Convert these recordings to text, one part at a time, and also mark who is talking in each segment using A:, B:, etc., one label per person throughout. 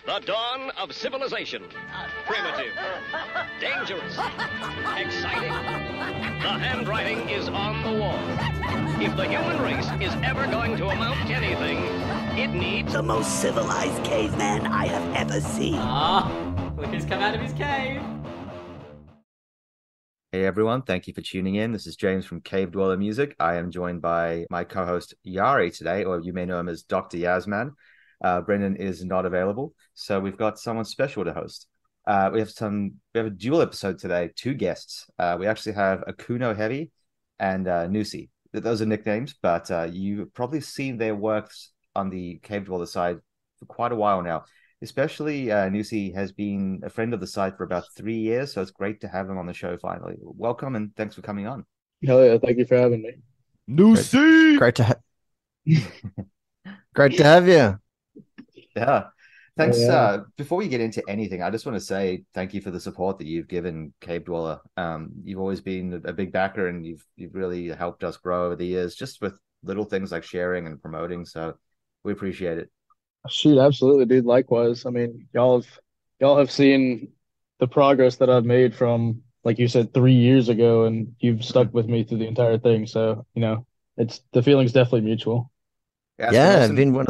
A: The dawn of civilization. Primitive. Dangerous. Exciting. The handwriting is on the wall. If the human race is ever going to amount to anything, it needs
B: the most civilized caveman I have ever seen.
C: Look who's come out of his cave.
D: Hey everyone, thank you for tuning in. This is James from Cave Dweller Music. I am joined by my co-host Yari today, or you may know him as Dr. Yazman. Brendan is not available, so we've got someone special to host. We have a dual episode today, two guests. We actually have Aku No Heavy and Nxxses. Those are nicknames, but you've probably seen their works on the Cave Dweller side for quite a while now. Especially Nxxses has been a friend of the site for about 3 years, so it's great to have him on the show finally. Welcome and thanks for coming on.
E: Hell yeah, thank you for having me.
F: Nxxses!
G: Great to have you.
D: Yeah. Thanks.
E: Yeah.
D: Before we get into anything, I just want to say thank you for the support that you've given Cave Dweller. You've always been a big backer, and you've really helped us grow over the years, just with little things like sharing and promoting. So we appreciate it.
E: Shoot, absolutely, dude. Likewise. I mean, y'all have seen the progress that I've made from, like you said, 3 years ago, and you've stuck with me through the entire thing. So, it's the feeling's definitely mutual.
G: Yeah, I've been one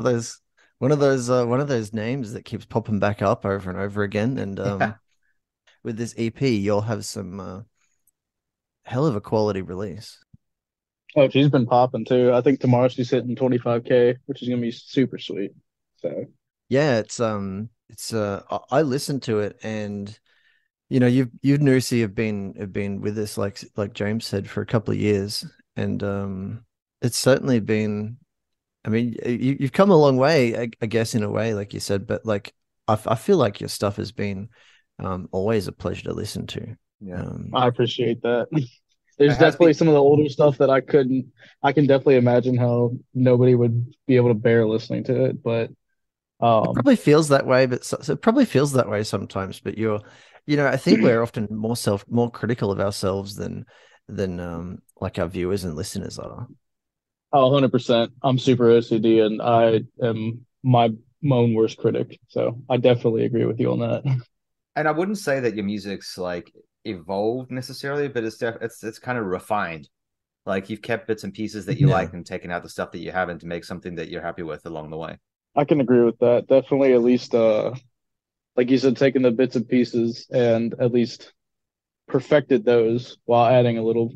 G: of those names that keeps popping back up over and over again. And with this EP, you'll have some hell of a quality release.
E: Oh, she's been popping too. I think tomorrow she's hitting 25K, which is gonna be super sweet. So
G: yeah, it's I listened to it, and you Nxxses have been with us like James said for a couple of years, and it's certainly been. I mean, you've come a long way, I guess, in a way, like you said, but like I feel like your stuff has been always a pleasure to listen to.
D: Yeah,
E: I appreciate that. There's definitely some of the older stuff that I can definitely imagine how nobody would be able to bear listening to it, but
G: it probably feels that way, but so it probably feels that way sometimes. But I think we're often more critical of ourselves than like our viewers and listeners are.
E: Oh, 100%. I'm super OCD, and I am my own worst critic. So I definitely agree with you on that.
D: And I wouldn't say that your music's like evolved necessarily, but it's kind of refined. Like you've kept bits and pieces that you like and taken out the stuff that you haven't to make something that you're happy with along the way.
E: I can agree with that. Definitely, at least, like you said, taking the bits and pieces and at least perfected those while adding a little,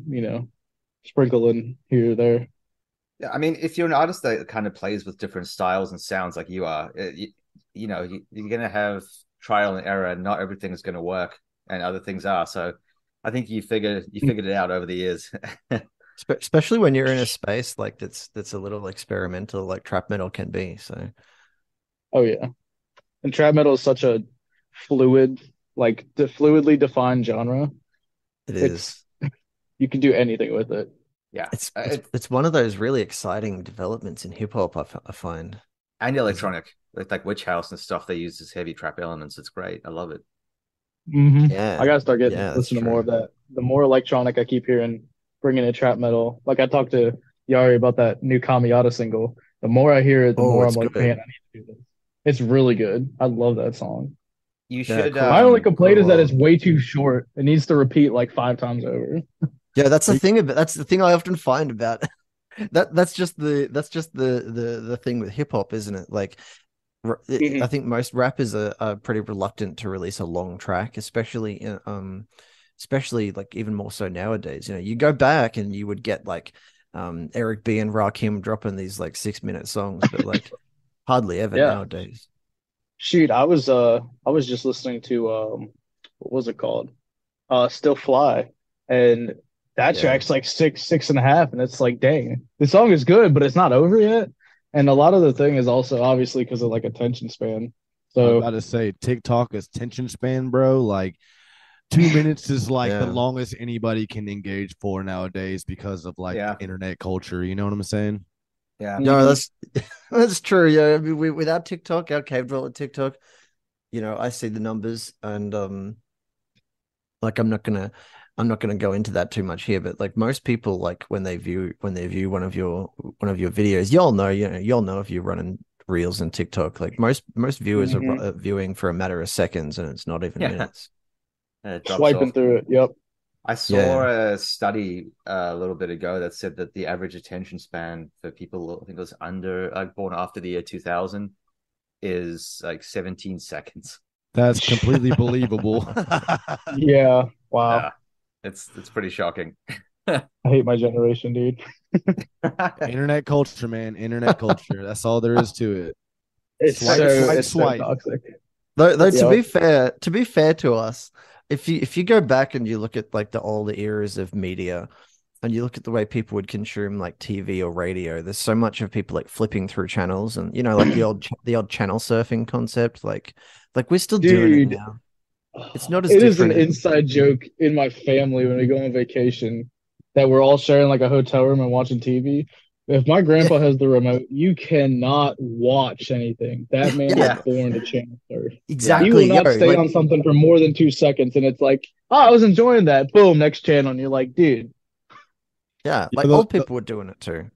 E: sprinkle in here or there.
D: Yeah, I mean, if you're an artist that kind of plays with different styles and sounds like you are, you're going to have trial and error, and not everything is going to work, and other things are. So I think you figured it out over the years.
G: Especially when you're in a space like that's a little experimental, like trap metal can be. So,
E: oh yeah, and trap metal is such a fluidly defined genre.
G: It is.
E: You can do anything with it.
D: Yeah,
G: it's one of those really exciting developments in hip hop. I find,
D: and electronic, like Witch House and stuff. They use this heavy trap elements. It's great. I love it.
E: Mm-hmm.
G: Yeah,
E: I gotta start listening to more of that. The more electronic I keep hearing, bringing in trap metal. Like I talked to Yari about that new Kamiata single. The more I hear it, the more I'm like, man, I need to do this. It's really good. I love that song.
D: You should.
E: My only complaint is that it's way too short. It needs to repeat like 5 times over.
G: Yeah, that's the thing I often find about that's just the thing with hip hop, isn't it? Like, I think most rappers are pretty reluctant to release a long track, especially like even more so nowadays. You go back and you would get like Eric B and Rakim dropping these like 6-minute songs, but like hardly ever nowadays.
E: Shoot, I was just listening to what was it called? Still Fly, and that track's like 6.5, and it's like, dang, the song is good, but it's not over yet. And a lot of the thing is also obviously because of like attention span. So
F: I'm about to say TikTok is attention span, bro. Like 2 minutes is like the longest anybody can engage for nowadays because of like internet culture. You know what I'm saying?
D: Yeah.
G: No, that's true. Yeah, I mean, without TikTok, our Cave Dweller TikTok, I see the numbers, and like I'm not gonna go into that too much here, but like most people, like when they view one of your videos, you'll know if you're running Reels and TikTok. Like most viewers are viewing for a matter of seconds, and it's not even minutes.
E: Swiping through it. Yep.
D: I saw a study a little bit ago that said that the average attention span for people, I think it was born after the year 2000, is like 17 seconds.
F: That's completely believable.
E: Yeah. Wow.
D: Yeah, it's pretty shocking.
E: I hate my generation, dude.
F: Internet culture, man. Internet culture. That's all there is to it.
E: It's so toxic.
G: Though to be fair to us, if you go back and you look at like the older eras of media, and you look at the way people would consume like TV or radio, there's so much of people like flipping through channels, and like the old channel surfing concept, like we're still doing it now. It's not as
E: it
G: different.
E: Is an inside joke in my family when we go on vacation that we're all sharing like a hotel room and watching TV. If my grandpa has the remote, you cannot watch anything. That man is born to channel surf.
G: Exactly.
E: He will not stay on something for more than 2 seconds, and it's like, oh, I was enjoying that. Boom, next channel, and you're like, dude.
G: Yeah, like old people were doing it too.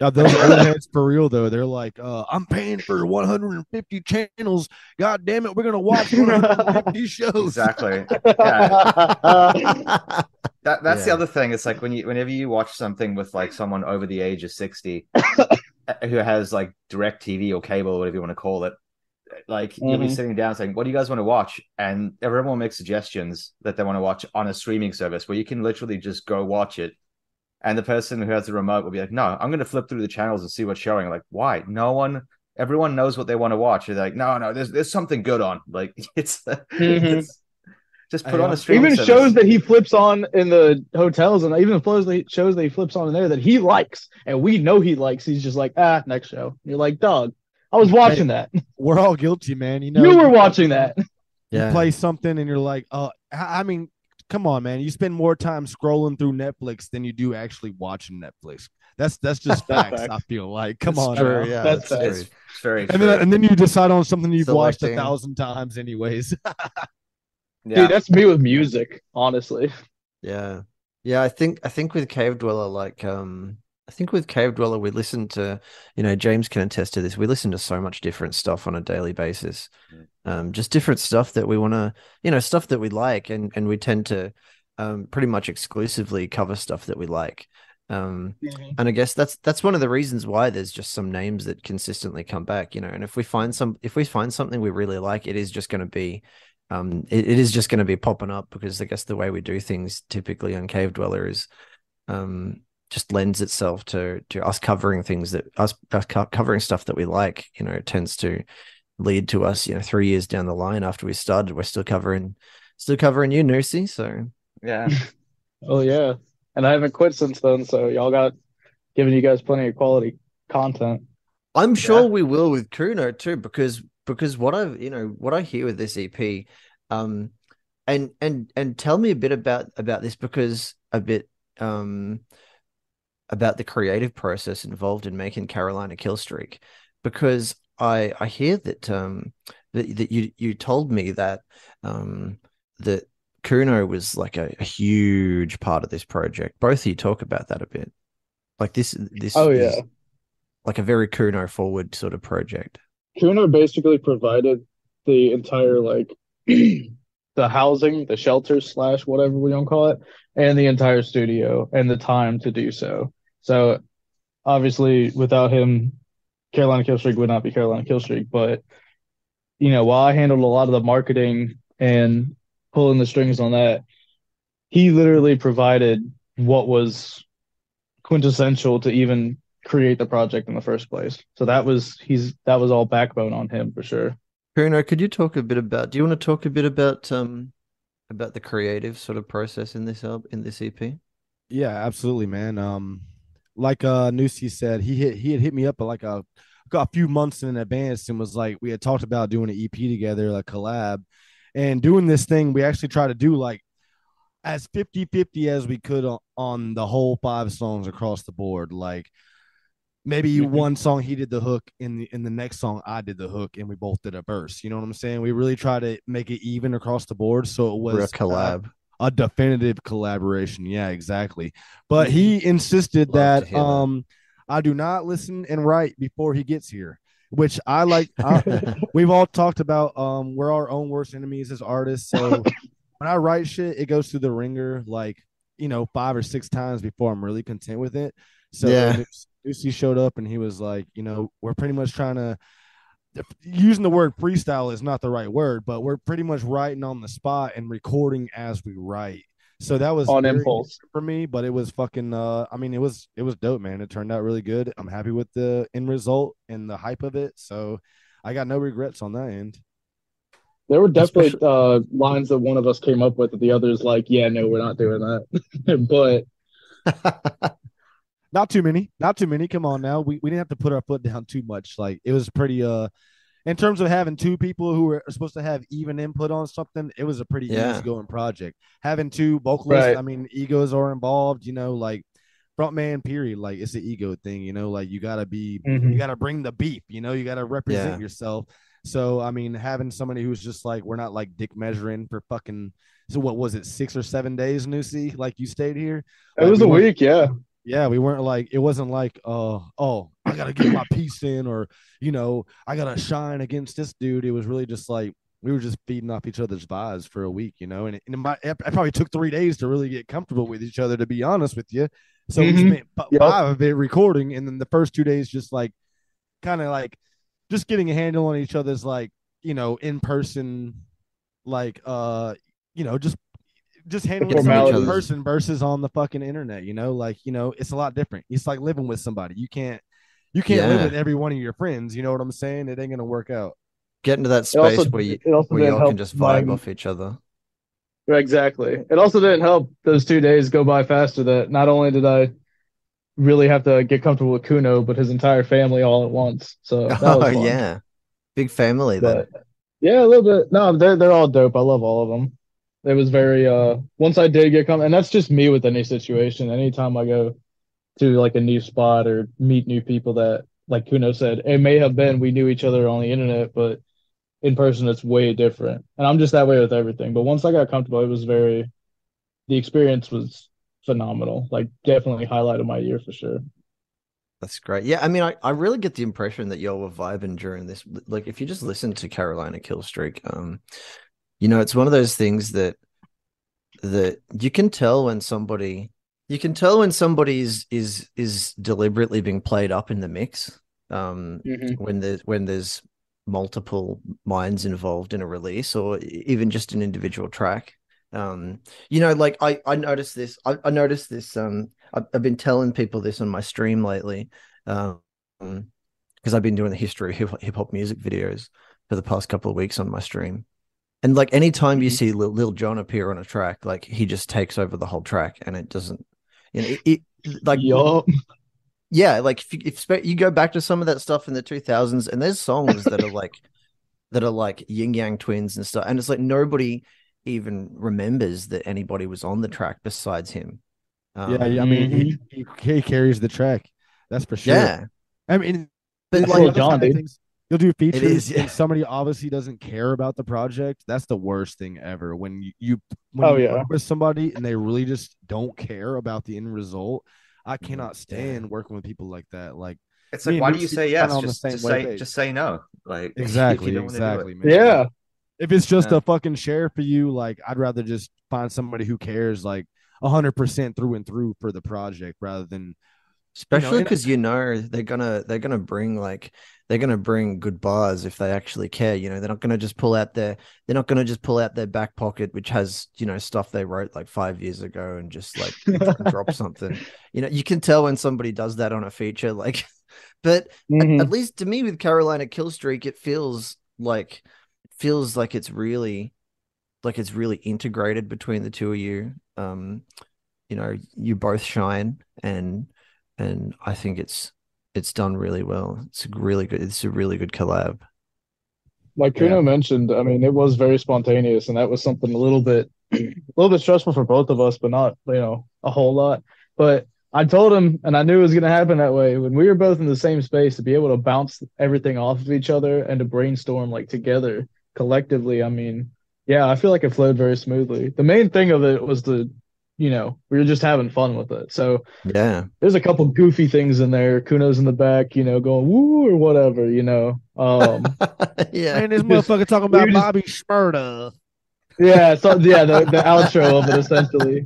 F: Yeah, those old heads for real though. They're like, I'm paying for 150 channels. God damn it, we're gonna watch 150 shows.
D: Exactly. Yeah. That's the other thing. It's like whenever you watch something with like someone over the age of 60 who has like direct TV or cable or whatever you want to call it, like you'll be sitting down saying, what do you guys want to watch? And everyone will make suggestions that they want to watch on a streaming service where you can literally just go watch it. And the person who has the remote will be like, no, I'm going to flip through the channels and see what's showing. Like, why? Everyone knows what they want to watch. They're like, no, there's something good on. Like, it's just put on a streaming
E: even
D: service.
E: Shows that he flips on in the hotels, and even shows that he flips on in there that he likes, and we know he likes. He's just like, next show. And you're like, dog, I was watching that.
F: We're all guilty, man. You
E: were watching that.
F: You play something and you're like, I mean, come on, man. You spend more time scrolling through Netflix than you do actually watching Netflix. That's just facts. I feel like, come on.
G: True, yeah,
E: that's
D: it's very true.
F: And then you decide on something you've watched 1,000 times anyways.
E: Dude, that's me with music, honestly.
G: Yeah. I think with Cave Dweller, we listen to, James can attest to this. We listen to so much different stuff on a daily basis. Just different stuff that we want to, stuff that we like, and we tend to pretty much exclusively cover stuff that we like. And I guess that's one of the reasons why there's just some names that consistently come back, and if we find something we really like, it is just going to be it is just going to be popping up, because I guess the way we do things typically on Cave Dweller is just lends itself to us covering things that us covering stuff that we like. It tends to lead to us 3 years down the line after we started, we're still covering you, Nxxses. So
D: yeah.
E: Oh yeah, and I haven't quit since then, so y'all got giving you guys plenty of quality content.
G: I'm sure we will with Kuno too, because what I hear with this EP, and tell me a bit about this, because a bit about the creative process involved in making Carolina Killstreak, because I hear that that you told me that that Kuno was like a huge part of this project. Both of you talk about that a bit. Like this
E: oh yeah,
G: is like a very Kuno forward sort of project.
E: Kuno basically provided the entire the housing, the shelter / whatever we don't call it, and the entire studio and the time to do so. So obviously without him, Carolina Killstreak would not be Carolina Killstreak. But while I handled a lot of the marketing and pulling the strings on that, he literally provided what was quintessential to even create the project in the first place. So that was all backbone on him for sure.
G: Kuno, could you talk a bit about? Do you want to talk a bit about the creative sort of process in this EP?
F: Yeah, absolutely, man. Like Nxxses said, he had hit me up like a few months in advance and was like, we had talked about doing an EP together, like collab, and doing this thing. We actually tried to do like as 50-50 as we could on the whole 5 songs across the board. Like maybe one song he did the hook, in the next song I did the hook, and we both did a verse. You know what I'm saying? We really tried to make it even across the board, so it was
G: a collab.
F: A definitive collaboration. Yeah, exactly. But he insisted that I do not listen and write before he gets here. which I like. We've all talked about we're our own worst enemies as artists. So when I write shit, it goes through the ringer like 5 or 6 times before I'm really content with it. So
G: Yeah.
F: Nxxses showed up and he was like, we're pretty much trying to, using the word freestyle is not the right word, but we're pretty much writing on the spot and recording as we write. So that was
E: On
F: very
E: impulse.
F: for me, but it was fucking it was dope, man. It turned out really good. I'm happy with the end result and the hype of it. So I got no regrets on that end.
E: There were definitely lines that one of us came up with that the other's like, yeah, no, we're not doing that. But
F: Not too many. Not too many. Come on now. We didn't have to put our foot down too much. Like it was pretty in terms of having 2 people who were supposed to have even input on something, it was a pretty easygoing project. Having 2 vocalists,
E: right.
F: I mean, egos are involved, like front man, period. Like it's an ego thing, like you gotta be you gotta bring the beef, you gotta represent yourself. So I mean, having somebody who's just like, we're not like dick measuring for fucking, so what was it, 6 or 7 days, Nxxses? Like you stayed here?
E: It
F: Like,
E: was a week, yeah.
F: Yeah, we weren't like, it wasn't like, oh, I gotta get my piece in, or I gotta shine against this dude. It was really just like we were just feeding off each other's vibes for a week, and I probably took 3 days to really get comfortable with each other, to be honest with you. So we spent 5 of it recording, and then the first 2 days just like kind of like just getting a handle on each other's like in person, like just handling somebody in person versus on the fucking internet, it's a lot different. It's like living with somebody. You can't live with every one of your friends. You know what I'm saying? It ain't gonna work out.
G: Get into that space where you all can just vibe off each other.
E: Exactly. It also didn't help those 2 days go by faster that not only did I really have to get comfortable with Kuno, but his entire family all at once. So that was fun.
G: Yeah. Big family then.
E: Yeah, a little bit. No, they're all dope. I love all of them. It was very once I did get and that's just me with any situation. Anytime I go to like a new spot or meet new people, that like Kuno said, it may have been we knew each other on the internet, but in person it's way different. And I'm just that way with everything. But once I got comfortable, the experience was phenomenal. Like definitely highlight of my year for sure.
G: That's great. Yeah, I mean, I really get the impression that y'all were vibing during this. Like if you just listen to Carolina Killstreak, it's one of those things that you can tell when somebody is deliberately being played up in the mix. When there's multiple minds involved in a release or even just an individual track. Like I noticed this. I noticed this. I've been telling people this on my stream lately, because I've been doing the history of hip hop music videos for the past couple of weeks on my stream. And like anytime you see Lil Jon appear on a track, like he just takes over the whole track, and it doesn't, like yeah, like if you go back to some of that stuff in the 2000s, and there's songs that are like Yin Yang Twins and stuff, and it's like nobody even remembers that anybody was on the track besides him.
F: I mean, he carries the track, that's for sure.
G: Yeah,
F: I mean,
E: but like John, dude.
F: You'll do features and somebody obviously doesn't care about the project. That's the worst thing ever. When you work with somebody and they really just don't care about the end result. I cannot stand working with people like that. Like
D: it's like, why do you say yes? Just say no. Like
F: exactly, man.
E: Yeah.
F: If it's just a fucking share for you, like I'd rather just find somebody who cares like 100% through and through for the project rather than.
G: Especially because they're gonna bring good bars if they actually care. They're not gonna just pull out their back pocket, which has stuff they wrote like 5 years ago, and just like drop something. You can tell when somebody does that on a feature. Like, but at least to me with Carolina Killstreak, it feels like it's really integrated between the two of you. You both shine, and I think it's done really well. It's a really good collab.
E: Like Kuno mentioned, I mean, it was very spontaneous, and that was something a little bit stressful for both of us, but not a whole lot. But I told him, and I knew it was going to happen that way. When we were both in the same space, to be able to bounce everything off of each other and to brainstorm like together collectively, I mean, yeah, I feel like it flowed very smoothly. The main thing of it was the we were just having fun with it. So
G: Yeah.
E: there's a couple goofy things in there. Kuno's in the back, going woo or whatever.
G: Yeah.
F: Man, this
E: Just
F: motherfucker talking
E: we
F: about
E: were just
F: Bobby Shmurda.
E: yeah, so yeah, the outro of it essentially.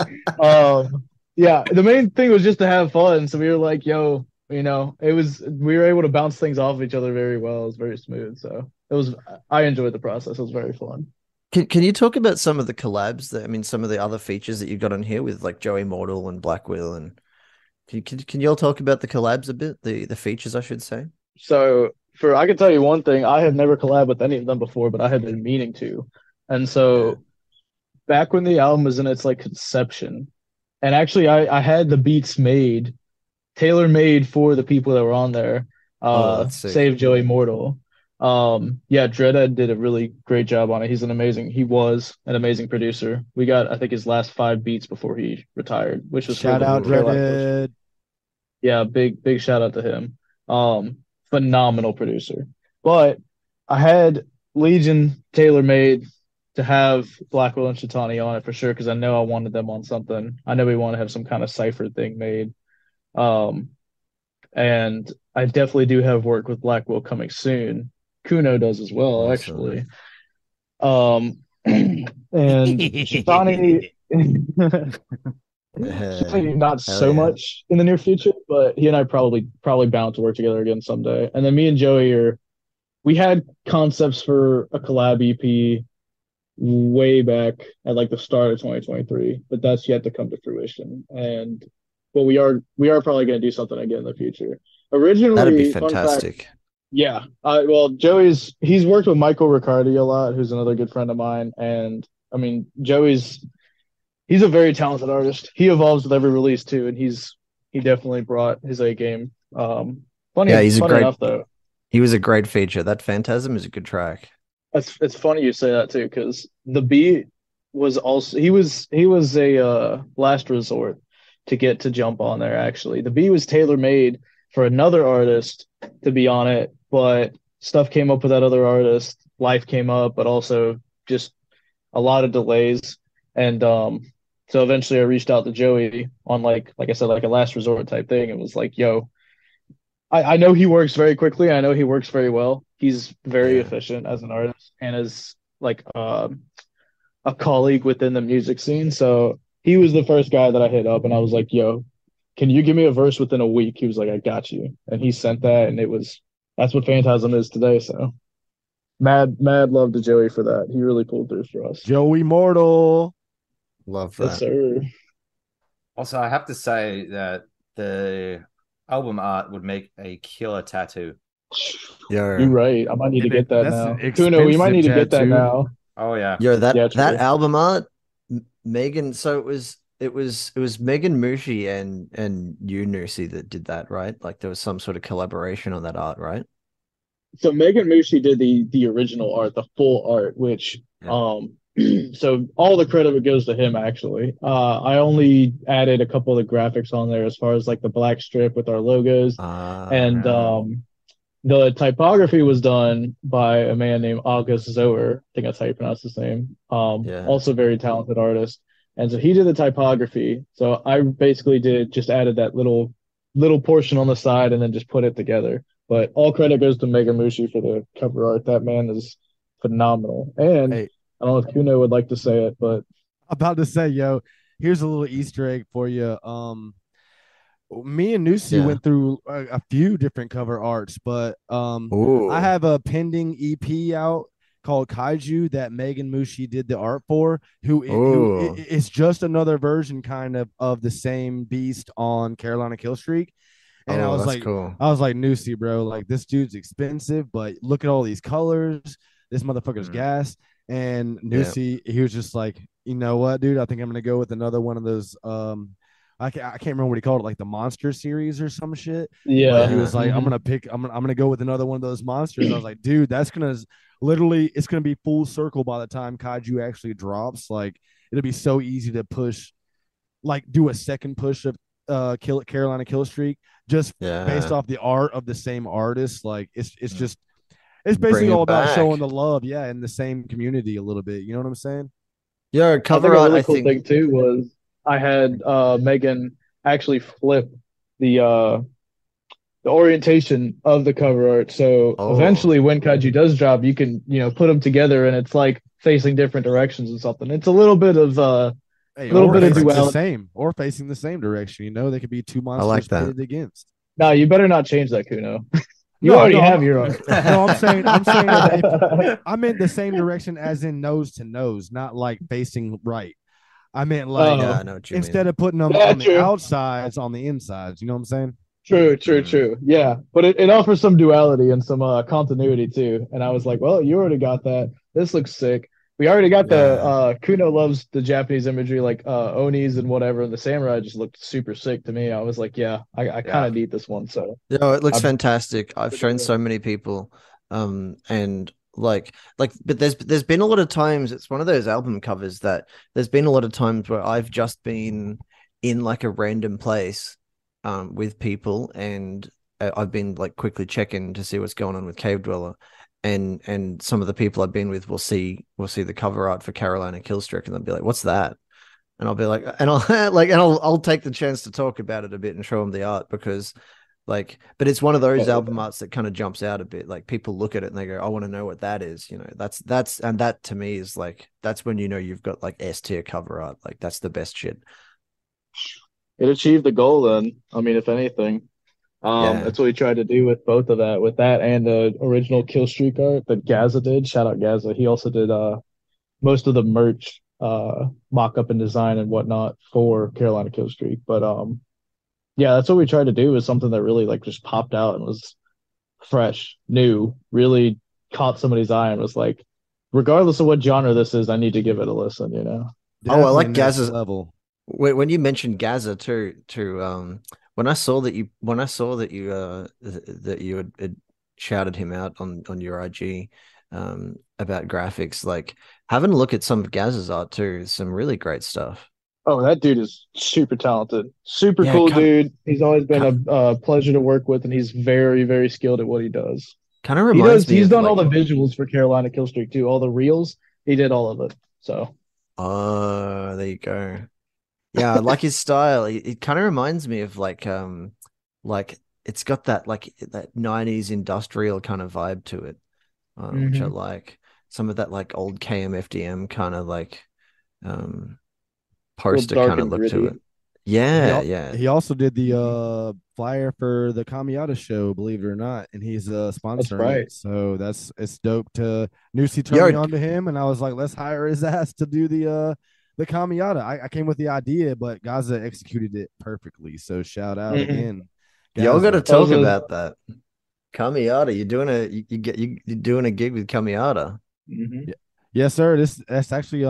E: Yeah, the main thing was just to have fun. So we were like, yo, we were able to bounce things off of each other very well. It was very smooth. So I enjoyed the process. It was very fun.
G: Can you talk about some of the collabs some of the other features that you've got on here with like Joey Mortal and Black Will, and can you all talk about the collabs a bit, the features I should say?
E: So I can tell you one thing, I have never collabed with any of them before, but I had been meaning to. And so back when the album was in its like conception, and actually I had the beats made, tailor made for the people that were on there.
G: That's sick.
E: Save Joey Mortal. Yeah, DREADEAD did a really great job on it. He was an amazing producer. We got, I think, his last 5 beats before he retired, which was
F: Shout out
E: Carolina Killstreak.
F: Dreaded.
E: Yeah, big shout out to him. Phenomenal producer. But I had Legion tailor made to have Blackwell and Shitani on it for sure because I know I wanted them on something. I know we want to have some kind of cipher thing made. And I definitely do have work with Blackwell coming soon. Kuno does as well,
G: Awesome.
E: actually. And Shitani, Shitani not so much in the near future, but he and I probably bound to work together again someday. And then me and Joey we had concepts for a collab EP way back at like the start of 2023, but that's yet to come to fruition. But we are probably going to do something again in the future. Originally,
G: that'd be fantastic.
E: Yeah. Well, he's worked with Michael Riccardi a lot, who's another good friend of mine. And I mean, he's a very talented artist. He evolves with every release too, and he definitely brought his A game. Funny enough though.
G: He was a great feature. That Phantasm is a good track.
E: It's funny you say that too, because the beat was also he was a last resort to get to jump on there. Actually, the beat was tailor made for another artist to be on it, but stuff came up with that other artist. Life came up, but also just a lot of delays. And so eventually I reached out to Joey on like I said, like a last resort type thing. It was like, yo, I know he works very quickly. I know he works very well. He's very efficient as an artist and as like a colleague within the music scene. So he was the first guy that I hit up and I was like, yo, can you give me a verse within a week? He was like, I got you. And he sent that and that's what Phantasm is today. So mad love to Joey for that. He really pulled through for us.
F: Joey Mortal.
G: Love that.
E: Yes, sir.
D: Also, I have to say that the album art would make a killer tattoo.
G: Yeah,
E: you're right. I might need to get that now.
F: Kuno,
E: you might need to get that now.
D: Oh yeah.
G: Yo, that album art, Megan. So it was Megan Mushi and you, Nusi, that did that, right? Like there was some sort of collaboration on that art, right?
E: So Megan Mushi did the original art, the full art, which so all the credit goes to him actually. I only added a couple of the graphics on there as far as like the black strip with our logos. The typography was done by a man named August Zoer. I think that's how you pronounce his name. Also very talented artist. And so he did the typography. So I basically just added that little portion on the side and then just put it together. But all credit goes to Megan Mushi for the cover art. That man is phenomenal. And I don't know if Kuno would like to say it, but
F: I'm about to say, yo, here's a little Easter egg for you. Me and Nusi went through a few different cover arts, but I have a pending EP out called Kaiju that Megan Mushi did the art for, who it's just another version kind of the same beast on Carolina Killstreak. And I was like, cool. I was like, Nusi, bro, like this dude's expensive, but look at all these colors. This motherfucker's gas. And Nusi, he was just like, you know what, dude? I think I'm gonna go with another one of those. I can't remember what he called it, like the monster series or some shit.
E: Yeah,
F: but he was like, I'm gonna go with another one of those monsters. I was like, dude, that's gonna literally, it's gonna be full circle by the time Kaiju actually drops. Like, it'll be so easy to push, like, do a second push of Carolina Killstreak just based off the art of the same artist. Like, it's just. It's basically all about showing the love, in the same community a little bit. You know what I'm saying?
G: Yeah, cover art.
E: I think cool thing too was I had Megan actually flip the orientation of the cover art. So
G: Oh,
E: eventually, when Kaiju does drop, you can put them together, and it's like facing different directions or something. It's a
F: Hey,
E: little
F: or
E: bit of
G: perfect.
F: facing the
E: duality.
F: same, or facing the same direction. They could be two
G: I like
F: monsters
G: that.
F: pitted against.
E: Now you better not change that, Kuno. You
F: No,
E: already
F: no,
E: have your own.
F: no. I'm saying that if I meant the same direction as in nose to nose, not like facing right. I meant like
G: Yeah,
E: Oh,
G: I know what you
F: instead
G: mean.
F: of putting them
E: yeah,
F: on the
E: true.
F: outsides, on the insides. You know what I'm saying?
E: True, true,
G: Mm.
E: true. Yeah, but it offers some duality and some continuity too. And I was like, well, you already got that. This looks sick. We already got the
G: Yeah.
E: Kuno loves the Japanese imagery like Onis and whatever, and the samurai just looked super sick to me. I was like, yeah, I kind
F: Yeah.
E: of need this one. So
G: No, it looks
E: I'm
G: fantastic. I've shown so many people, and but there's been a lot of times. It's one of those album covers that there's been a lot of times where I've just been in like a random place, with people, and I've been like quickly checking to see what's going on with Cave Dweller, and some of the people I've been with will see the cover art for Carolina Killstreak, and they'll be like, "What's that?" And I'll be like, and I'll like, and I'll take the chance to talk about it a bit and show them the art because like, but it's one of those
E: oh,
G: album arts that kind of jumps out a bit. Like people look at it and they go, I want to know what that is. And that to me is like, that's when you've got like S tier cover art. Like that's the best shit.
E: it achieved the goal then. I mean, if anything.
G: Yeah.
E: That's what we tried to do with both of that, with that and the original Kill Streak art that Gaza did. Shout out Gaza. He also did most of the merch mock up and design and whatnot for Carolina Kill Streak. But yeah, that's what we tried to do was something that really like just popped out and was fresh, new, really caught somebody's eye and was like, regardless of what genre this is, I need to give it a listen, you know.
G: Oh, I
F: Definitely
G: like
F: next
G: Gaza.
F: level.
G: When you mentioned Gaza too, when I saw that you had shouted him out on your IG, about graphics, like having a look at some of Gaza's art too, some really great stuff.
E: Oh, that dude is super talented, super
G: Yeah,
E: cool dude. He's always been
G: kind
E: a pleasure to work with, and he's very, very skilled at what he does.
G: kind of reminds me
E: He's
G: of
E: done all
G: like,
E: the visuals for Carolina Killstreak too, all the reels. He did all of it. So
G: oh, there you go. Yeah, I like his style. It kind of reminds me of like it's got that like that 90s industrial kind of vibe to it, which I
E: hmm
G: like. Some of that like old KMFDM kind of like um
E: real
G: poster
E: dark
G: kind of
E: and
G: look to
E: gritty.
G: it. Yeah, yeah.
F: He also did the
E: Mhm.
F: flyer for the Kamiata show, believe it or not, and he's
E: That's
F: sponsoring it.
E: right.
F: So it's dope. To Nusi turned me
G: Yo,
F: on to him, and I was like, let's hire his ass to do the Kamiata. I came with the idea, but Gaza executed it perfectly. So shout out
E: hmm
F: again,
G: y'all got to
F: Gaza.
G: talk about that. Kamiata, you're doing a gig with Kamiata.
E: hmm
F: Yeah. Yes, sir. That's actually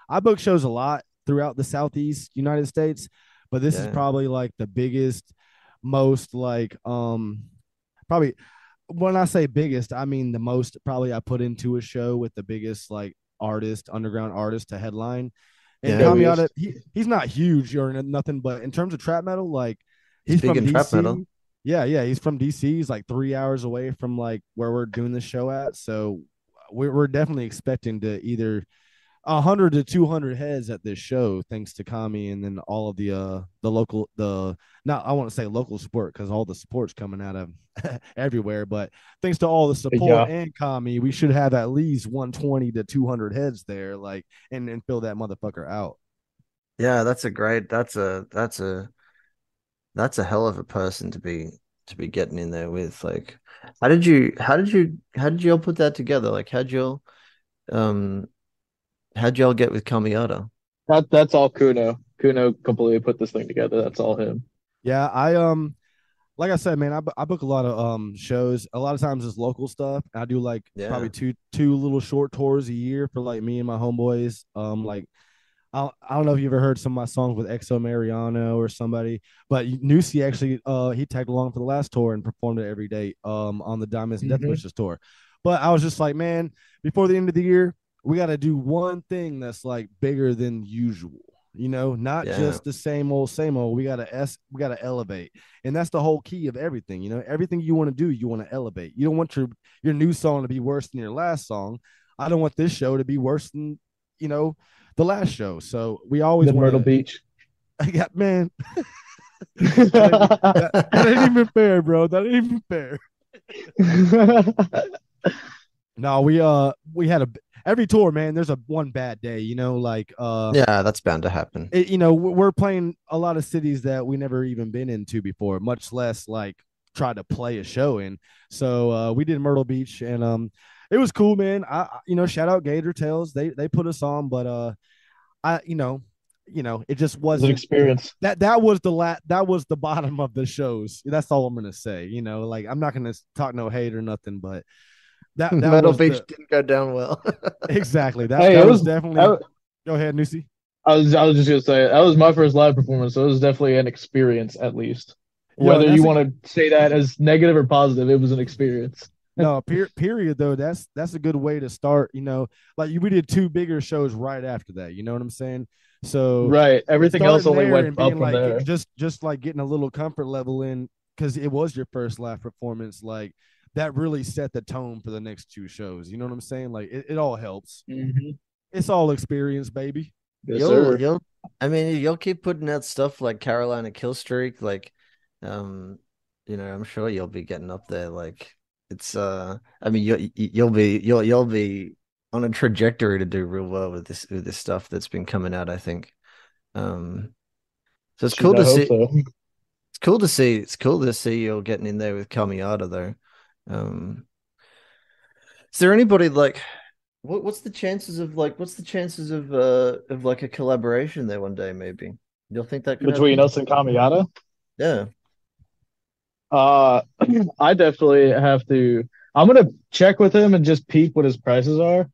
F: I book shows a lot throughout the Southeast United States, but this is
G: Yeah,
F: probably like the biggest, most like probably when I say biggest, I mean the most probably I put into a show with the biggest like artist, underground artist to headline. And
G: yeah.
F: Kamiata,
E: Heaviest.
F: he's not huge or nothing, but in terms of trap metal, like
G: He's
F: he's
G: big
F: from
G: in trap metal.
F: DC. Yeah, yeah, he's from DC. He's like 3 hours away from like where we're doing the show at. So we're definitely expecting to either 100 to 200 heads at this show, thanks to Kami, and then all of the local not I want to say local support because all the support's coming out of everywhere, but thanks to all the support
E: Yeah.
F: and Kami, we should have at least 120 to 200 heads there, like and fill that motherfucker out.
G: Yeah, that's a hell of a person to be getting in there with. Like, how did you all put that together? Like, um how'd y'all get with Kamiata?
E: That's all Kuno. Kuno completely put this thing together. That's all him.
F: Yeah, I like I said, man, I book a lot of shows. A lot of times it's local stuff. I do like
G: Yeah,
F: probably two little short tours a year for like me and my homeboys. Like I don't know if you ever heard some of my songs with Exo Mariano or somebody, but Nusi actually he tagged along for the last tour and performed it every day on the Diamonds and Death
E: hmm
F: Wishes tour. But I was just like, man, before the end of the year, we got to do one thing that's like bigger than usual. Not
G: yeah,
F: just the same old. We gotta elevate, and that's the whole key of everything. Everything you want to do, you want to elevate. You don't want your new song to be worse than your last song. I don't want this show to be worse than you know the last show. So we always
E: The
F: want
E: Myrtle
F: to,
E: Beach.
F: I got man. That ain't even fair, bro. That ain't even fair. No, we had every tour, man. There's a one bad day, like
G: Yeah, that's bound to happen.
F: We're playing a lot of cities that we never even been into before, much less like try to play a show in. So we did Myrtle Beach, and it was cool, man. Shout out Gator Tales. They put us on, but it just
E: It was an
F: wasn't
E: experience.
F: that was the bottom of the shows. That's all I'm gonna say. Like I'm not gonna talk no hate or nothing, but that
G: Metal
F: was
G: Beach didn't go down well.
F: exactly that.
E: Hey,
F: that
E: it
F: was
E: was
F: definitely. Go ahead, Nusi.
E: I was just gonna say that was my first live performance, so it was definitely an experience at least.
F: Yo,
E: Whether you want to say that as negative or positive, it was an experience.
F: No, period though. That's a good way to start. Like we did 2 bigger shows right after that. You know what I'm saying? So
E: Right, everything else
F: starting
E: only
F: there
E: went
F: and
E: up
F: being
E: from
F: like
E: there.
F: just like getting a little comfort level in because it was your first live performance. Like that really set the tone for the next 2 shows. You know what I'm saying? Like it all helps.
E: Mm-hmm.
F: It's all experience, baby.
E: Yes, sir.
G: You'll keep putting out stuff like Carolina Killstreak, like, I'm sure you'll be getting up there. Like, it's, you'll be on a trajectory to do real well with this stuff that's been coming out, I think. So it's cool to see.
E: So.
G: It's cool to see. It's cool to see you're getting in there with Kamiata, though. Is there anybody like? What's the chances of like a collaboration there one day? Maybe you'll think that could
E: Between
G: happen?
E: us and Kamiata?
G: Yeah.
E: I definitely have to. I'm gonna check with him and just peep what his prices are.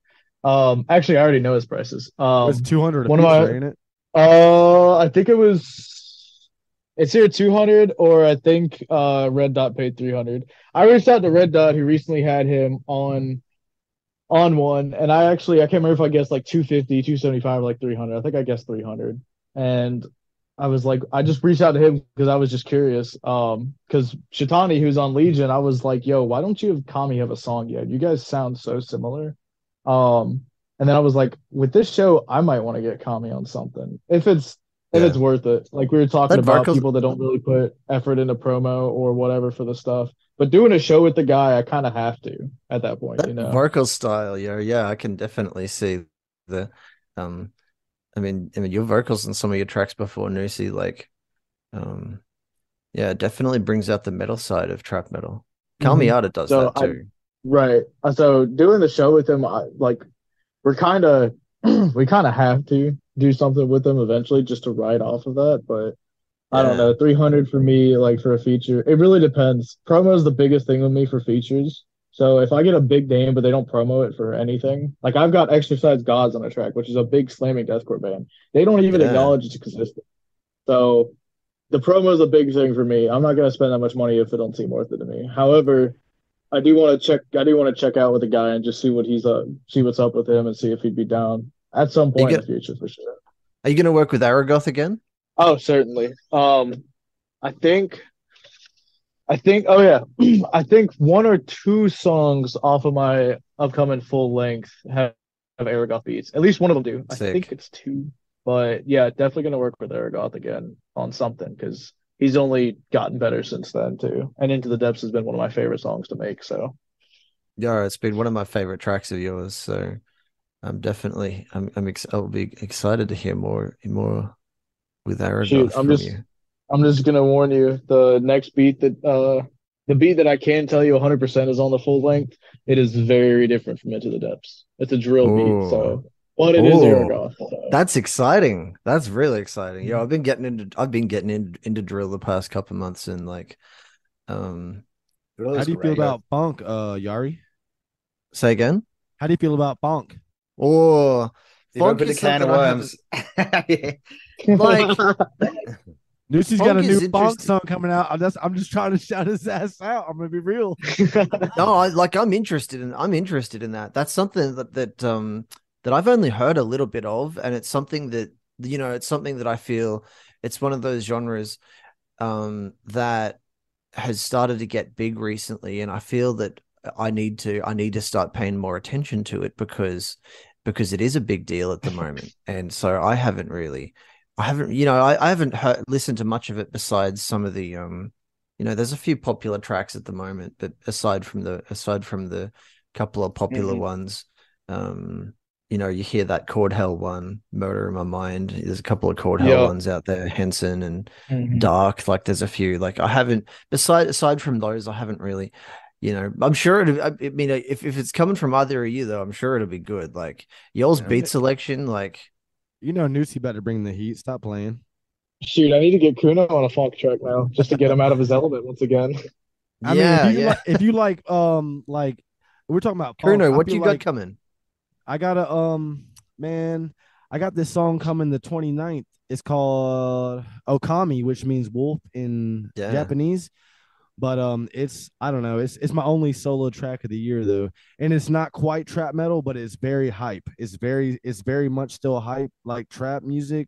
E: Actually, I already know his prices.
F: It's 200 a
E: one
F: piece,
E: of my,
F: ain't it?
E: I think it was. It's either 200 or I think Red Dot paid 300. I reached out to Red Dot, who recently had him on one, and I can't remember if I guessed like 250, 275, or like 300. I think I guessed 300. And I was like, I just reached out to him because I was just curious. Because Shitani, who's on Legion, I was like, yo, why don't you have Kami have a song yet? You guys sound so similar. And then I was like, with this show, I might want to get Kami on something if it's worth it. Like we were talking about people that don't really put effort into promo or whatever for the stuff. But doing a show with the guy, I kind of have to at that point,
G: Vocal style, yeah, I can definitely see the, your vocals on some of your tracks before Nusi, like, it definitely brings out the metal side of trap metal. Kamiata does that too.
E: Right. So doing the show with him, we kind of have to do something with him eventually just to ride off of that, but. I don't know, 300 for me, like for a feature. It really depends. Promo is the biggest thing with me for features. So if I get a big name, but they don't promo it for anything, like I've got Exercise Gods on a track, which is a big slamming deathcore band. They don't even acknowledge its existence. So the promo is a big thing for me. I'm not going to spend that much money if it don't seem worth it to me. However, I do want to check out with the guy and just see what's up with him and see if he'd be down at some point in the future for sure.
G: Are you going to work with Aragoth again?
E: Oh, certainly. I think, oh yeah, I think 1 or 2 songs off of my upcoming full length have Aragoth beats. At least one of them do.
G: Sick.
E: I think it's 2, but yeah, definitely gonna work with Aragoth again on something because he's only gotten better since then too. And Into the Depths has been one of my favorite songs to make. So
G: yeah, it's been one of my favorite tracks of yours. So I'll be excited to hear more with Aragoth from you.
E: I'm just gonna warn you. The next beat the beat that I can tell you 100% is on the full length. It is very different from Into the Depths. It's a drill beat, so but it is Aragoth. So.
G: That's exciting. That's really exciting. I've been getting into drill the past couple of months, and like,
F: how do you feel about funk, Yari?
G: Say again.
F: How do you feel about funk?
G: Oh,
D: funk is a can of worms.
G: Like,
F: Nusi's got a new funk song coming out. I'm just trying to shout his ass out. I'm gonna be real.
G: No, I'm interested in that. That's something that I've only heard a little bit of, and it's something that it's something that I feel it's one of those genres that has started to get big recently, and I feel that I need to start paying more attention to it because it is a big deal at the moment, and so I haven't really I haven't, I haven't listened to much of it besides some of the there's a few popular tracks at the moment, but aside from the couple of popular ones, you hear that Chord Hell one, Murder in My Mind. There's a couple of Chord Hell ones out there, Henson and Dark. Like there's a few. Like I haven't aside from those, I haven't really, I'm sure I mean, if it's coming from either of you though, I'm sure it'll be good. Like y'all's beat selection, like
F: Newsy about to bring the heat. Stop playing.
E: Shoot, I need to get Kuno on a funk track now just to get him out of his element once again.
F: I mean, if you like, we're talking about funk,
G: Kuno, what you got coming?
F: I got I got this song coming the 29th. It's called Okami, which means wolf in Japanese. But I don't know, it's my only solo track of the year though, and it's not quite trap metal, but it's very hype. It's very much still hype, like trap music,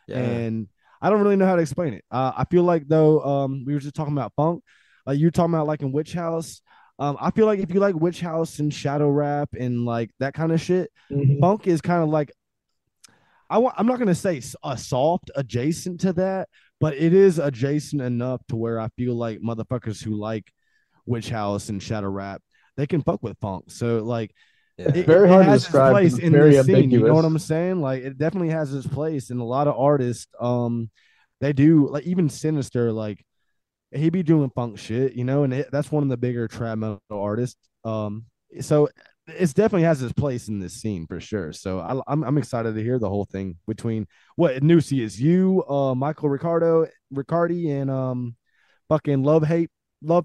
F: and I don't really know how to explain it. I feel like though, we were just talking about funk, like you're talking about like in Witch House. I feel like if you like Witch House and shadow rap and like that kind of shit, funk is kind of like I'm not gonna say a soft adjacent to that, but it is adjacent enough to where I feel like motherfuckers who like Witch House and shadow rap, they can fuck with funk. So like,
E: it's very hard to describe.
F: Place
E: it's
F: in
E: very
F: this
E: ambiguous.
F: scene, you know what I'm saying? Like, it definitely has its place, and a lot of artists, they do, like even Sinister, like he be doing funk shit, and that's one of the bigger trap metal artists. So it's definitely has its place in this scene for sure. So I'm excited to hear the whole thing between what Newsy is you, Michael Riccardi, and fucking Love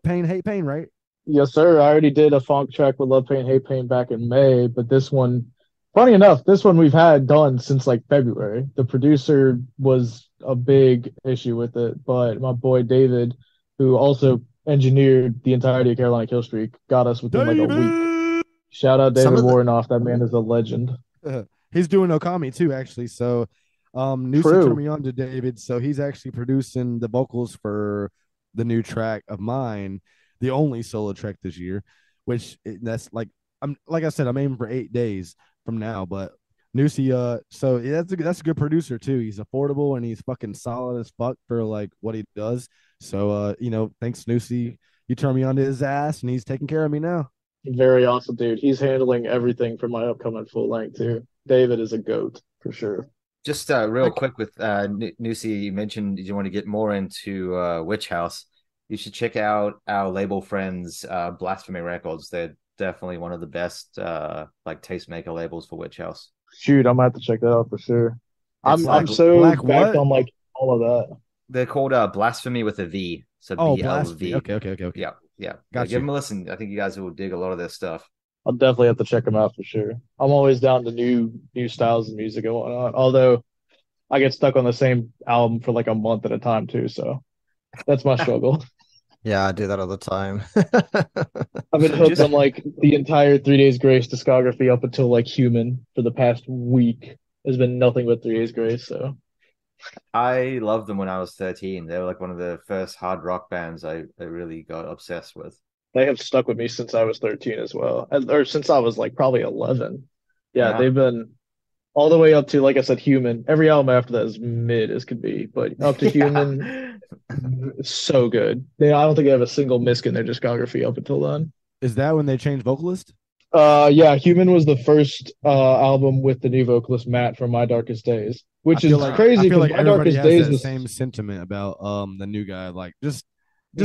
F: Pain Hate Pain, right?
E: Yes, sir. I already did a funk track with Love Pain Hate Pain back in May, but this one, funny enough, this one we've had done since like February. The producer was a big issue with it, but my boy David, who also engineered the entirety of Carolina Killstreak, got us within like a week. Shout out David Warnoff. That man is a legend.
F: He's doing Okami too, actually. So Newsy turned me on to David. So he's actually producing the vocals for the new track of mine, the only solo track this year, which that's like I said, I'm aiming for 8 days from now. But Newsy, so that's a good producer too. He's affordable and he's fucking solid as fuck for like what he does. So thanks Newsy. You turned me on to his ass and he's taking care of me now.
E: Very awesome, dude. He's handling everything for my upcoming full length too. David is a goat for sure.
D: Just real quick with Newsy, you mentioned you want to get more into Witch House. You should check out our label friends, Blasphemy Records. They're definitely one of the best like tastemaker labels for Witch House.
E: Shoot, I'm gonna have to check that out for sure. I'm so backed on like all of that.
D: They're called Blasphemy with a V. So
F: Blasphemy. Okay.
D: Yeah.
F: Gotcha.
D: Give them a listen. I think you guys will dig a lot of their stuff.
E: I'll definitely have to check them out for sure. I'm always down to new styles of music and whatnot. Although I get stuck on the same album for like a month at a time too, so that's my struggle.
G: Yeah, I do that all the time.
E: I've been hooked on like the entire 3 Days Grace discography up until like Human for the past week. There's been nothing but 3 Days Grace, so.
D: I loved them when I was 13. They were like one of the first hard rock bands I really got obsessed with.
E: They have stuck with me since I was 13 as well, or since I was like probably 11. Yeah, they've been all the way up to, like I said, Human. Every album after that is mid as could be, but up to Human, so good. I don't think they have a single misc in their discography up until then.
F: Is that when they changed vocalist?
E: Yeah, Human was the first album with the new vocalist Matt from My Darkest Days, which is crazy because
F: My Darkest Days is the same sentiment about the new guy. Like just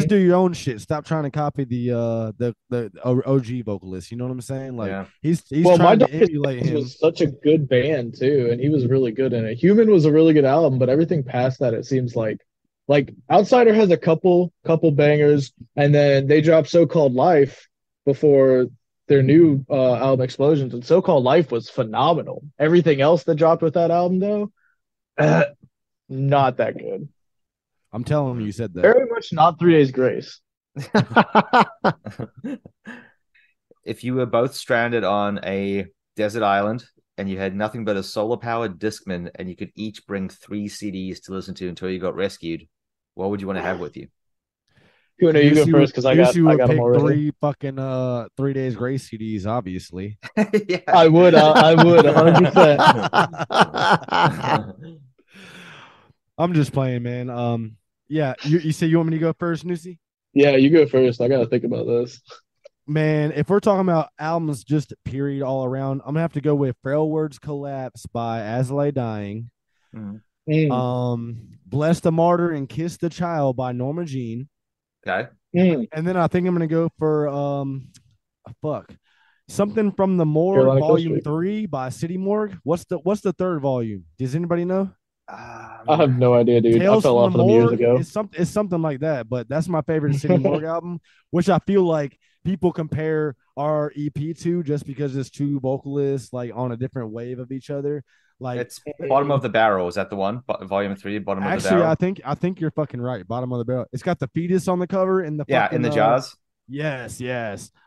F: do your own shit. Stop trying to copy the OG vocalist. You know what I'm saying? Like he's trying to emulate him.
E: Was such a good band too, and he was really good in it. Human was a really good album, but everything past that, it seems like Outsider has a couple bangers, and then they dropped So-Called Life before their new album Explosions, and So-Called Life was phenomenal. Everything else that dropped with that album though, not that good.
F: I'm telling you said that.
E: Very much not 3 Days Grace.
D: If you were both stranded on a desert island and you had nothing but a solar-powered Discman and you could each bring 3 CDs to listen to until you got rescued, what would you want to have with you?
E: You go first because I got them already.
F: 3 fucking 3 Days Grace CDs, obviously.
E: Yeah. I would 100%.
F: I'm just playing, man. Yeah, you say you want me to go first, Nusi?
E: Yeah, you go first. I gotta think about this.
F: Man, if we're talking about albums just period all around, I'm gonna have to go with Frail Words Collapse by As I Lay Dying.
D: Mhm.
E: Mm,
F: Bless the Martyr and Kiss the Child by Norma Jean.
D: Okay.
E: mm.
F: And then I think I'm gonna go for fuck. Something from the Morgue,
E: Carolina
F: Volume
E: Killstreak.
F: 3 by City Morgue. What's the third volume? Does anybody know?
E: I have no idea, dude. I
F: Tales
E: fell
F: from the
E: off of them years
F: Morgue.
E: ago.
F: It's something like that, but that's my favorite City Morgue album, which I feel like people compare our EP to just because it's two vocalists like on a different wave of each other. Like
D: It's Bottom of the Barrel. Is that the one? Volume 3, Bottom of the
F: actually,
D: Barrel.
F: I think you're fucking right. Bottom of the barrel. It's got the fetus on the cover and the
D: Yeah,
F: fucking
D: in the jars.
F: yes.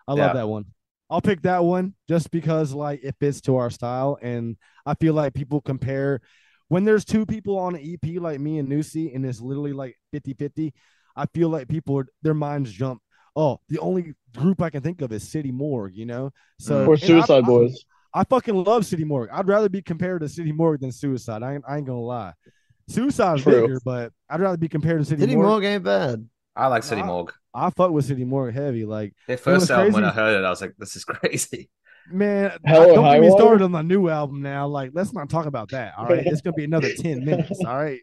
F: I love
D: Yeah.
F: that one. I'll pick that one just because like it fits to our style, and I feel like people compare when there's two people on an EP like me and Nusi, and it's literally like 50-50. I feel like people their minds jump. Oh, the only group I can think of is City Morgue, you know. So
E: Or
F: and
E: Suicide Boys.
F: I fucking love City Morgue. I'd rather be compared to City Morgue than Suicide. I ain't gonna lie. Suicide's
E: True.
F: bigger, but I'd rather be compared to City
G: City
F: Morgue.
G: Morgue ain't bad.
D: I like City
F: Nah.
D: Morgue.
F: I fuck with City Morgue heavy. Like
D: Their
F: and what's
D: first album, when
F: crazy-
D: I heard it, I was like, this is crazy.
F: man,
E: Hell or
F: don't
E: High
F: get me
E: Water?
F: started on the new album now. Like, let's not talk about that. All right. It's gonna be another 10 minutes. All right.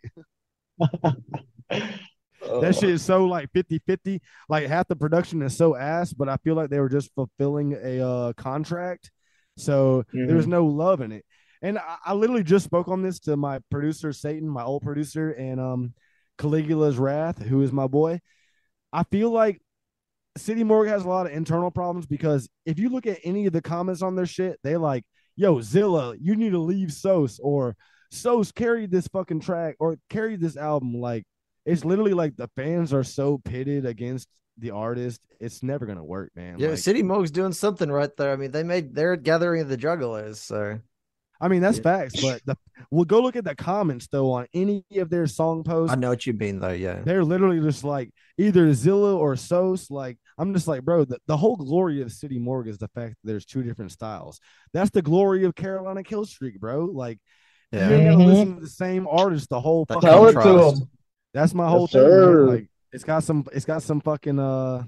F: That shit is so like 50-50. Like half the production is so ass, but I feel like they were just fulfilling a contract. So there's no love in it. And I literally just spoke on this to my producer, Satan, my old producer, and Caligula's Wrath, who is my boy. I feel like City Morgue has a lot of internal problems because if you look at any of the comments on their shit, they like, yo, Zilla, you need to leave Sos, or Sos carried this fucking track or carried this album. Like, it's literally like the fans are so pitted against the artist. It's never gonna work, man.
G: Yeah,
F: Like,
G: City Morgue's doing something right there. I mean, they're gathering of the jugglers, so
F: I mean, that's facts, but we'll go look at the comments though on any of their song posts.
G: I know what you mean though, yeah.
F: They're literally just like either Zilla or Sos. Like, I'm just like, bro, the whole glory of City Morgue is the fact that there's two different styles. That's the glory of Carolina Killstreak, bro. Like,
G: Yeah.
F: you ain't gotta listen to the same artist the whole
G: That
F: fucking
E: Tell it to
G: contrast.
E: them.
F: That's my whole
E: Yes,
F: thing, man.
E: sir.
F: Like, it's got some fucking a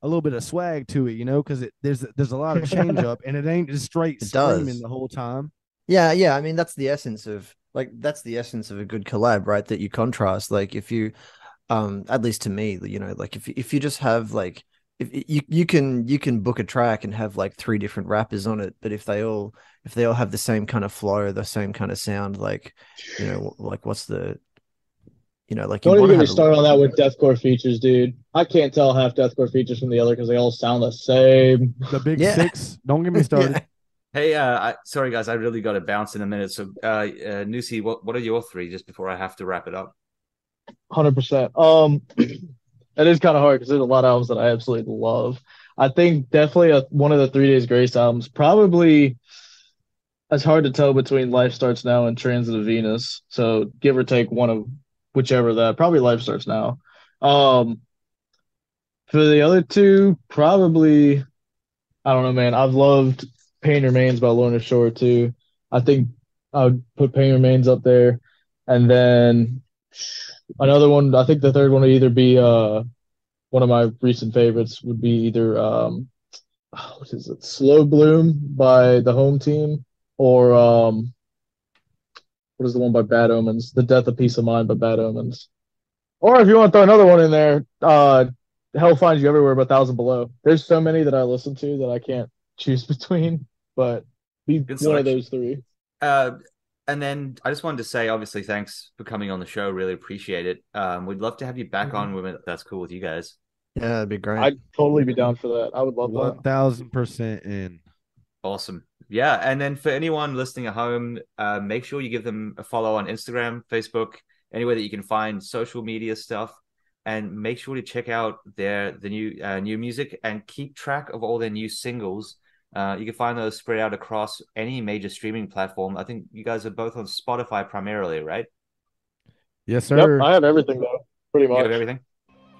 F: little bit of swag to it, you know, because there's a lot of change up and it ain't just straight
G: It
F: screaming
G: does.
F: the whole time.
G: Yeah. I mean, that's the essence of a good collab, right? That you contrast. Like if you at least to me, you know, like if you just have like if you can book a track and have like three different rappers on it, but if they all have the same kind of flow, the same kind of sound, like, you know, like what's the, you know, like
E: Don't
G: you
E: even
G: want
E: get
G: to
E: me
G: have
E: started on that with deathcore features, dude. I can't tell half deathcore features from the other because they all sound the same.
F: The big
G: Yeah.
F: six. Don't get me started.
D: Hey, sorry guys, I really got to bounce in a minute. So, Nusi, what are your three just before I have to wrap it up?
E: 100%. It is kind of hard because there's a lot of albums that I absolutely love. I think definitely one of the 3 Days Grace albums. Probably, it's hard to tell between Life Starts Now and Transit of Venus. So give or take one of whichever that. Probably Life Starts Now. For the other two, probably, I don't know, man. I've loved Pain Remains by Lorna Shore too. I think I would put Pain Remains up there. And then another one, I think the third one would either be one of my recent favorites would be either what is it? Slow Bloom by the Home Team, or what is the one by Bad Omens? The Death of Peace of Mind by Bad Omens. Or if you want to throw another one in there, Hell Finds You Everywhere by Thousand Below. There's so many that I listen to that I can't choose between, but be
D: Good
E: one of
D: selection.
E: those three.
D: And then I just wanted to say, obviously, thanks for coming on the show. Really appreciate it. We'd love to have you back on when that's cool with you guys.
G: Yeah, that'd be great.
E: I'd totally be down for that. I would love that.
F: 1000% in.
D: Awesome. Yeah. And then for anyone listening at home, make sure you give them a follow on Instagram, Facebook, anywhere that you can find social media stuff. And make sure to check out the new music and keep track of all their new singles. You can find those spread out across any major streaming platform. I think you guys are both on Spotify primarily, right?
F: Yes, sir.
E: Yep, I have everything though. Pretty
D: You have
E: much.
D: everything?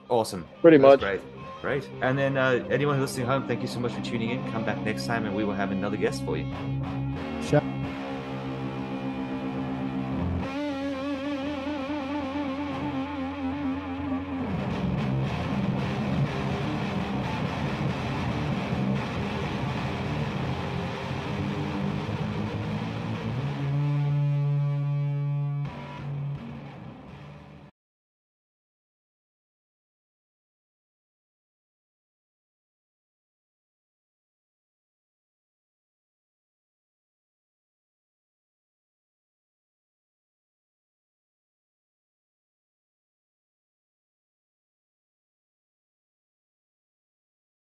D: Awesome.
E: Pretty
D: That's
E: much.
D: Great. And then anyone who's listening at home, thank you so much for tuning in. Come back next time and we will have another guest for you.
F: Shout